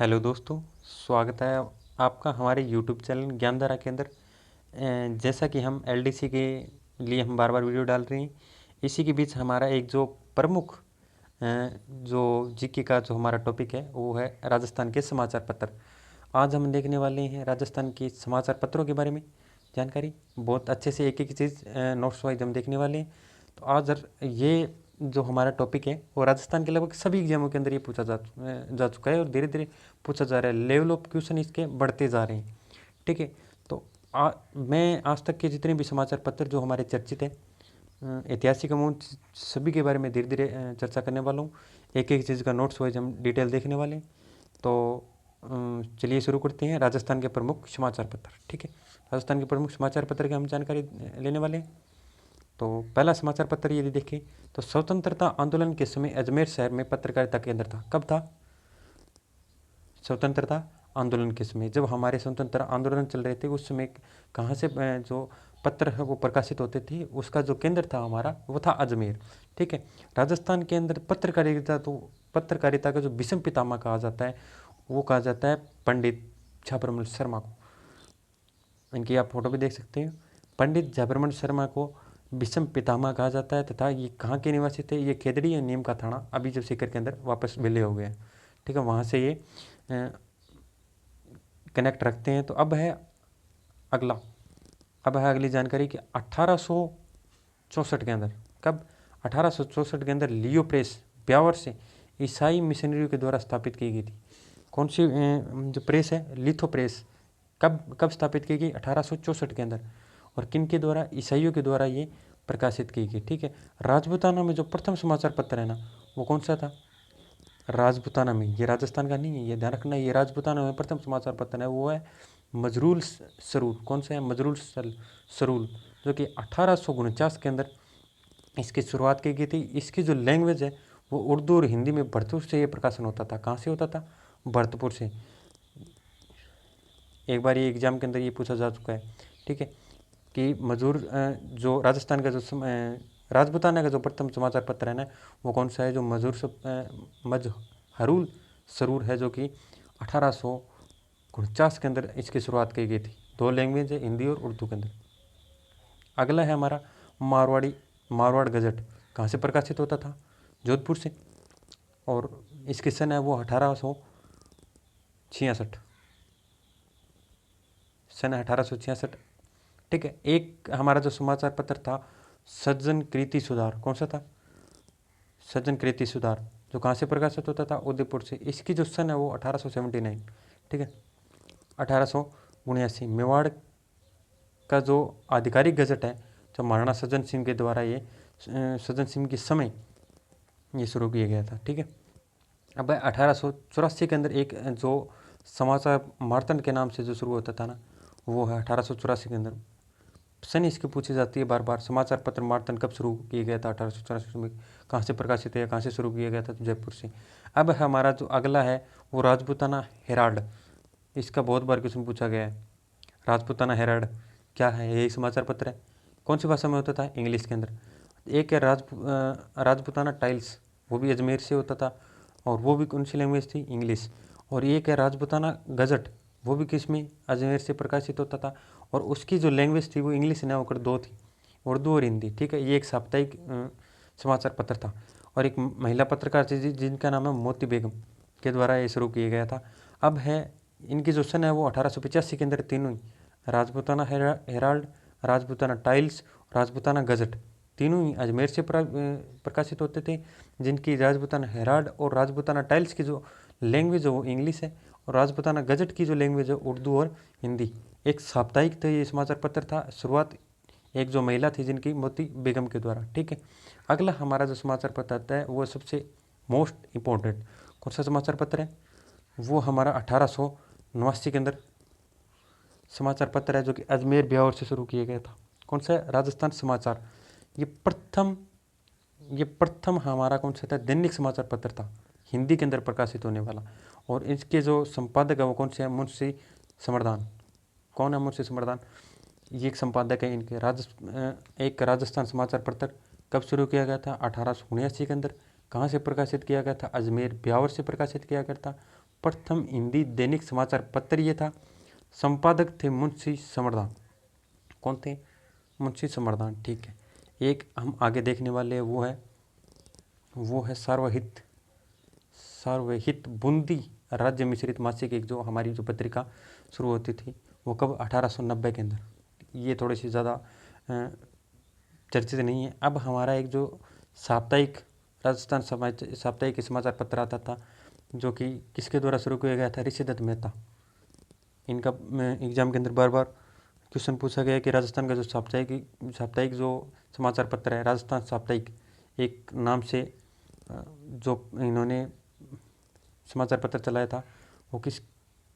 Hello दोस्तों, स्वागत है आपका हमारे यूट्यूब चैनल ज्ञानधारा के अंदर। जैसा कि हम एलडीसी के लिए हम बार बार वीडियो डाल रहे हैं, इसी के बीच हमारा एक जो प्रमुख जो जीके का जो हमारा टॉपिक है वो है राजस्थान के समाचार पत्र। आज हम देखने वाले हैं राजस्थान के समाचार पत्रों के बारे में जानकारी। बहुत अच्छे से एक एक चीज़ नोट्स वाइज हम देखने वाले हैं। तो आज ये जो हमारा टॉपिक है वो राजस्थान के लगभग सभी एग्जामों के अंदर ये पूछा जा चुका है और धीरे धीरे पूछा जा रहा है। लेवल ऑफ क्वेश्चन इसके बढ़ते जा रहे हैं। ठीक है, तो मैं आज तक के जितने भी समाचार पत्र जो हमारे चर्चित हैं ऐतिहासिक अमूल सभी के बारे में धीरे धीरे चर्चा करने वाला हूँ। एक एक चीज़ का नोट्स वाइज हम डिटेल देखने वाले हैं। तो चलिए शुरू करते हैं राजस्थान के प्रमुख समाचार पत्र। ठीक है, राजस्थान के प्रमुख समाचार पत्र की हम जानकारी लेने वाले हैं। तो पहला समाचार पत्र यदि देखें तो स्वतंत्रता आंदोलन के समय अजमेर शहर में पत्रकारिता केंद्र था। कब था? स्वतंत्रता आंदोलन के समय, जब हमारे स्वतंत्र आंदोलन चल रहे थे उस समय कहाँ से जो पत्र है वो प्रकाशित होते थे, उसका जो केंद्र था हमारा वो था अजमेर। ठीक है, राजस्थान के अंदर पत्रकारिता का जो विषम पितामह कहा जाता है वो कहा जाता है पंडित झाबरमल शर्मा को। इनकी आप फोटो भी देख सकते हैं। पंडित झाबरमल शर्मा को विषम पितामह कहा जाता है तथा ये कहाँ के निवासी थे? ये खेदड़ी या नीम का थाना अभी जब सीकर के अंदर वापस विलय हो गए। ठीक है, वहाँ से ये कनेक्ट रखते हैं। तो अब है अगली जानकारी कि 1864 के अंदर, कब? 1864 के अंदर लियो प्रेस ब्यावर से ईसाई मिशनरियों के द्वारा स्थापित की गई थी। कौन सी जो प्रेस है? Litho press. कब स्थापित की गई? 1864 के अंदर। और किन के द्वारा? ईसाइयों के द्वारा ये प्रकाशित की गई। ठीक है, राजपूताना में जो प्रथम समाचार पत्र है ना वो कौन सा था? राजपूताना में, ये राजस्थान का नहीं है, ये ध्यान रखना। ये राजपूताना में प्रथम समाचार पत्र है वो है मजरूल सरूल। कौन सा है? मजरूल सरूल, जो कि 1849 के अंदर इसकी शुरुआत की गई थी। इसकी जो लैंग्वेज है वो उर्दू और हिंदी में भरतपुर से ये प्रकाशन होता था। कहाँ से होता था? भरतपुर से। एक बार ये एग्जाम के अंदर ये पूछा जा चुका है। ठीक है, कि मजूर जो राजस्थान का जो राजपूताना का जो प्रथम समाचार पत्र है ना वो कौन सा है? जो मजहरुल सरूर है, जो कि 1849 के अंदर इसकी शुरुआत की गई थी। दो लैंग्वेज है, हिंदी और उर्दू के अंदर। अगला है हमारा मारवाड़ गजट। कहाँ से प्रकाशित होता था? जोधपुर से। और इसकी सन है वो 1866, सन 1866। ठीक है, एक हमारा जो समाचार पत्र था सज्जन कृति सुधार। कौन सा था? सज्जन कृति सुधार, जो कहाँ से प्रकाशित होता था? उदयपुर से। इसकी जो सन है वो 1879। ठीक है, 1879। मेवाड़ का जो आधिकारिक गजट है जो महाराणा सज्जन सिंह के द्वारा ये सज्जन सिंह के समय ये शुरू किया गया था। ठीक है, अब 1884 के अंदर एक जो समाचार मार्तंड के नाम से जो शुरू होता था ना वो है 1884 के अंदर। सन इसकी पूछी जाती है बार बार। समाचार पत्र मार्तंड कब शुरू किया गया था? 1884 में। कहाँ से प्रकाशित है, कहाँ से शुरू किया गया था? तो जयपुर से। अब हमारा जो अगला है वो राजपूताना हेराल्ड। इसका बहुत बार क्वेश्चन पूछा गया है। राजपूताना हेराल्ड क्या है? यही समाचार पत्र है। कौन सी भाषा में होता था? इंग्लिश के अंदर। एक है राजपूताना टाइल्स, वो भी अजमेर से होता था और वो भी कौन सी लैंग्वेज थी? इंग्लिश। और एक है राजपूताना गजट, वो भी किस में? अजमेर से प्रकाशित होता था और उसकी जो लैंग्वेज थी वो इंग्लिश ना होकर दो थी, उर्दू और हिंदी। ठीक है, ये एक साप्ताहिक समाचार पत्र था। और एक महिला पत्रकार थी जिनका नाम है मोती बेगम, के द्वारा ये शुरू किया गया था। अब है इनकी जो सन है वो 1885 के अंदर तीनों ही Rajputana Herald, Rajputana Times, Rajputana Gazette तीनों ही अजमेर से प्रकाशित होते थे। जिनकी राजपूताना हेराल्ड और राजपूताना टाइल्स की जो लैंग्वेज है वो इंग्लिश है और राजपूताना गजट की जो लैंग्वेज है उर्दू और हिंदी। एक साप्ताहिक था ये समाचार पत्र था। शुरुआत एक जो महिला थी जिनकी मोती बेगम के द्वारा। ठीक है, अगला हमारा जो समाचार पत्र आता है वो सबसे मोस्ट इम्पोर्टेंट कौन सा समाचार पत्र है? वो हमारा 1889 के अंदर समाचार पत्र है जो कि अजमेर ब्यावर से शुरू किया गया था। कौन सा? राजस्थान समाचार। ये प्रथम हमारा कौन सा था? दैनिक समाचार पत्र था, हिंदी के अंदर प्रकाशित होने वाला। और इसके जो संपादक है वो कौन से हैं? मुंशी समरदान। कौन है मुंशी समरदान? ये एक संपादक है इनके। एक राजस्थान समाचार पत्र कब शुरू किया गया था? 1879 के अंदर। कहाँ से प्रकाशित किया गया था? अजमेर ब्यावर से प्रकाशित किया गया था। प्रथम हिंदी दैनिक समाचार पत्र ये था। संपादक थे मुंशी समरदान। कौन थे? मुंशी समरदान। ठीक है। एक हम आगे देखने वाले हैं, वो है सार्वहित बूंदी राज्य मिश्रित मासिक, एक जो हमारी जो पत्रिका शुरू होती थी वो कब? 1890 के अंदर। ये थोड़ी सी ज़्यादा चर्चित नहीं है। अब हमारा एक जो साप्ताहिक राजस्थान साप्ताहिक समाचार पत्र आता था, जो कि किसके द्वारा शुरू किया गया था? ऋषिदत्त मेहता। इनका एग्जाम के अंदर बार बार क्वेश्चन पूछा गया कि राजस्थान का जो साप्ताहिक जो समाचार पत्र है, राजस्थान साप्ताहिक एक नाम से जो इन्होंने समाचार पत्र चलाया था, वो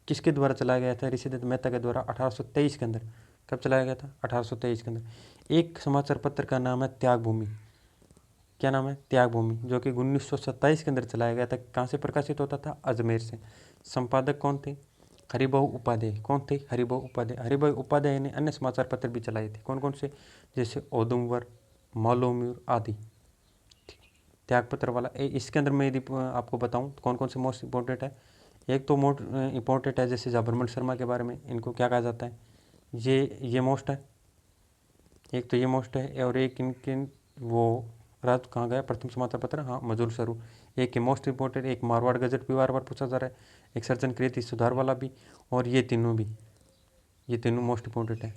किसके द्वारा चलाया गया था? ऋषिदत्त मेहता के द्वारा 1823 के अंदर। कब चलाया गया था? 1823 के अंदर। एक समाचार पत्र का नाम है त्याग भूमि। क्या नाम है? त्याग भूमि, जो कि 1927 के अंदर चलाया गया था। कहाँ से प्रकाशित होता था? अजमेर से। संपादक कौन थे? हरिभाऊ उपाध्याय। कौन थे? हरिभाऊ उपाध्याय। हरिभाऊ उपाध्याय ने अन्य समाचार पत्र भी चलाए थे। कौन कौन से? जैसे ओदुमवर, मालोम्यूर आदि। त्यागपत्र वाला इसके अंदर मैं यदि आपको बताऊं तो कौन कौन से मोस्ट इंपॉर्टेंट है? एक तो मोस्ट इंपॉर्टेंट है जैसे जाबरमन शर्मा के बारे में, इनको क्या कहा जाता है? ये मोस्ट है। एक तो ये मोस्ट है, और एक इनके वो रात कहाँ गया प्रथम समाचार पत्र? हाँ, मजूर स्वरूप। एक के मोस्ट इंपॉर्टेंट, एक मारवाड़ गजट भी बार बार पूछा जा रहा है, एक सर्जन कृति सुधार वाला भी, और ये तीनों मोस्ट इंपॉर्टेंट है।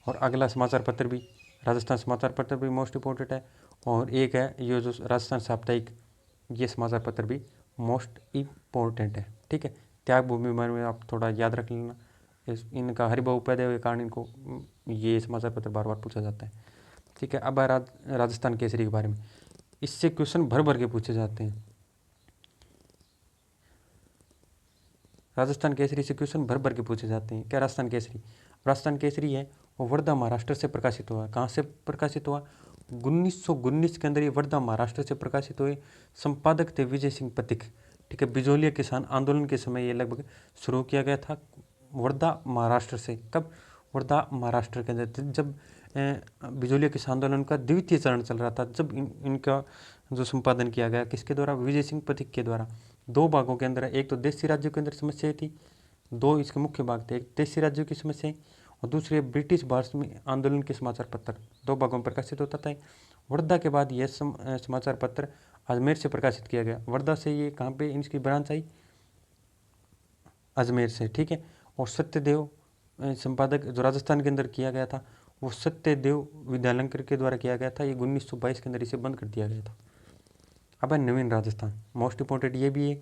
और अगला समाचार पत्र भी, राजस्थान समाचार पत्र भी मोस्ट इंपॉर्टेंट है। और एक है ये जो राजस्थान साप्ताहिक, ये समाचार पत्र भी मोस्ट इम्पोर्टेंट है। ठीक है। त्याग भूमि बारे में आप थोड़ा याद रख लेना। इनका हरिभाऊ उपाध्याय के कारण इनको ये समाचार पत्र बार बार पूछा जाता है। ठीक है। अब राजस्थान केसरी के बारे में, इससे क्वेश्चन भर भर के पूछे जाते हैं। राजस्थान केसरी से क्वेश्चन भर भर के पूछे जाते हैं। क्या राजस्थान केसरी है वो वर्धा महाराष्ट्र से प्रकाशित हुआ। कहाँ से प्रकाशित हुआ? 1919 के अंदर ये वर्धा महाराष्ट्र से प्रकाशित हुए। संपादक थे विजय सिंह पथिक। ठीक है। बिजोलिया किसान आंदोलन के समय ये लगभग शुरू किया गया था वर्धा महाराष्ट्र से। कब? वर्धा महाराष्ट्र के अंदर, जब बिजोलिया किसान आंदोलन का द्वितीय चरण चल रहा था, जब इनका जो संपादन किया गया किसके द्वारा? विजय सिंह पथिक के द्वारा। दो भागों के अंदर, एक तो देशी राज्यों के अंदर समस्या थी, दो इसके मुख्य भाग थे, एक देशी राज्यों की समस्या और दूसरे ब्रिटिश भारत में आंदोलन के समाचार पत्र। दो भागों में प्रकाशित होता था। वर्धा के बाद यह समाचार पत्र अजमेर से प्रकाशित किया गया। वर्धा से ये कहाँ पे इसकी ब्रांच आई? अजमेर से। ठीक है। और सत्यदेव संपादक जो राजस्थान के अंदर किया गया था, वो सत्यदेव विद्यालंकर के द्वारा किया गया था। ये 1922 के अंदर इसे बंद कर दिया गया था। अब है नवीन राजस्थान, मोस्ट इंपॉर्टेंट ये भी है।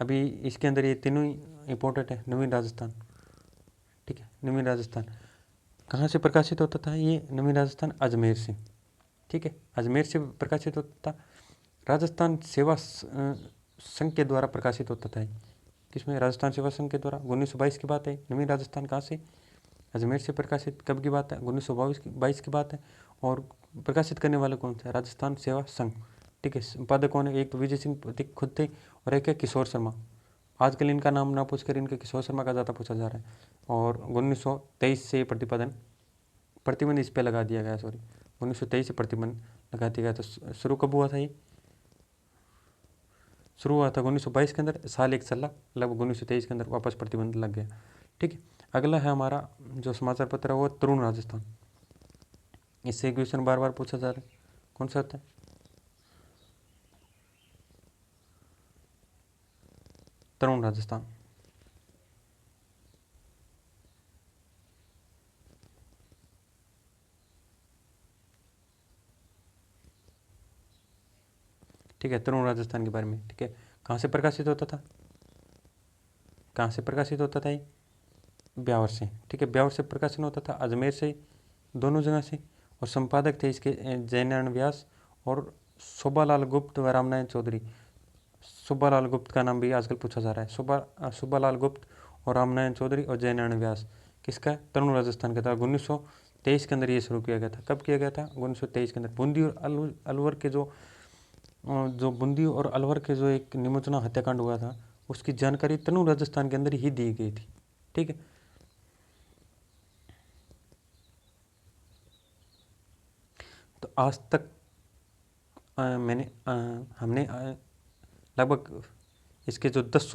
अभी इसके अंदर ये तीनों ही इंपॉर्टेंट है। नवीन राजस्थान। ठीक है। नवीन राजस्थान कहाँ से प्रकाशित होता था? ये नवीन राजस्थान अजमेर से। ठीक है। अजमेर से प्रकाशित होता था। राजस्थान सेवा संघ के द्वारा प्रकाशित होता था। किसमें? राजस्थान सेवा संघ के द्वारा। 1922 की बात है। नवीन राजस्थान कहाँ से? अजमेर से प्रकाशित। कब की बात है? 1922 की बात है। और प्रकाशित करने वाले कौन थे? राजस्थान सेवा संघ। ठीक है। संपादक कौन है? एक तो विजय सिंह पथिक खुद थे, और एक है किशोर शर्मा। आजकल इनका नाम ना पूछकर इनके किशोर शर्मा का ज़्यादा पूछा जा रहा है। और 1923 से प्रतिबंध इस पर लगा दिया गया। 1923 से प्रतिबंध लगा दिया गया। तो शुरू कब हुआ था? ये शुरू हुआ था 1922 के अंदर, साल एक चला, लगभग 1923 के अंदर वापस प्रतिबंध लग गया। ठीक है। अगला है हमारा जो समाचार पत्र है वो तरुण राजस्थान। इससे क्वेश्चन बार बार पूछा जा रहा है। कौन सा होता है? तरुण राजस्थान। ठीक है। तरुण राजस्थान के बारे में। ठीक है। कहाँ से प्रकाशित होता था? कहाँ से प्रकाशित होता था ये? ब्यावर से। ठीक है। ब्यावर से प्रकाशन होता था, अजमेर से, दोनों जगह से। और संपादक थे इसके जयनारायण व्यास और शोभालाल गुप्त व रामनारायण चौधरी। सुब्बालाल गुप्त का नाम भी आजकल पूछा जा रहा है। सुब्बालाल गुप्त और रामनारायण चौधरी और जयनारायण व्यास। किसका? तरुण राजस्थान का था। 1923 के अंदर ये शुरू किया गया था। कब किया गया था? 1923 के अंदर। बूंदी और अलवर के जो बूंदी और अलवर के जो एक निमोचना हत्याकांड हुआ था, उसकी जानकारी तरुण राजस्थान के अंदर ही दी गई थी। ठीक है। तो आज तक हमने लगभग इसके जो 10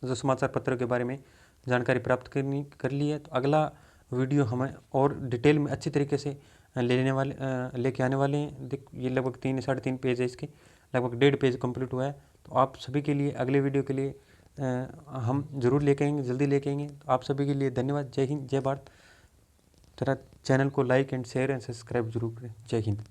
जो समाचार पत्रों के बारे में जानकारी प्राप्त कर ली है। तो अगला वीडियो हमें और डिटेल में अच्छी तरीके से लेके आने वाले हैं। ये लगभग 3-3.5 पेज है, इसके लगभग 1.5 पेज कंप्लीट हुआ है। तो आप सभी के लिए अगले वीडियो के लिए हम ज़रूर लेके आएंगे, जल्दी लेके आएंगे। तो आप सभी के लिए धन्यवाद। जय हिंद, जय भारत। जरा चैनल को like and share and subscribe जरूर करें। जय हिंद।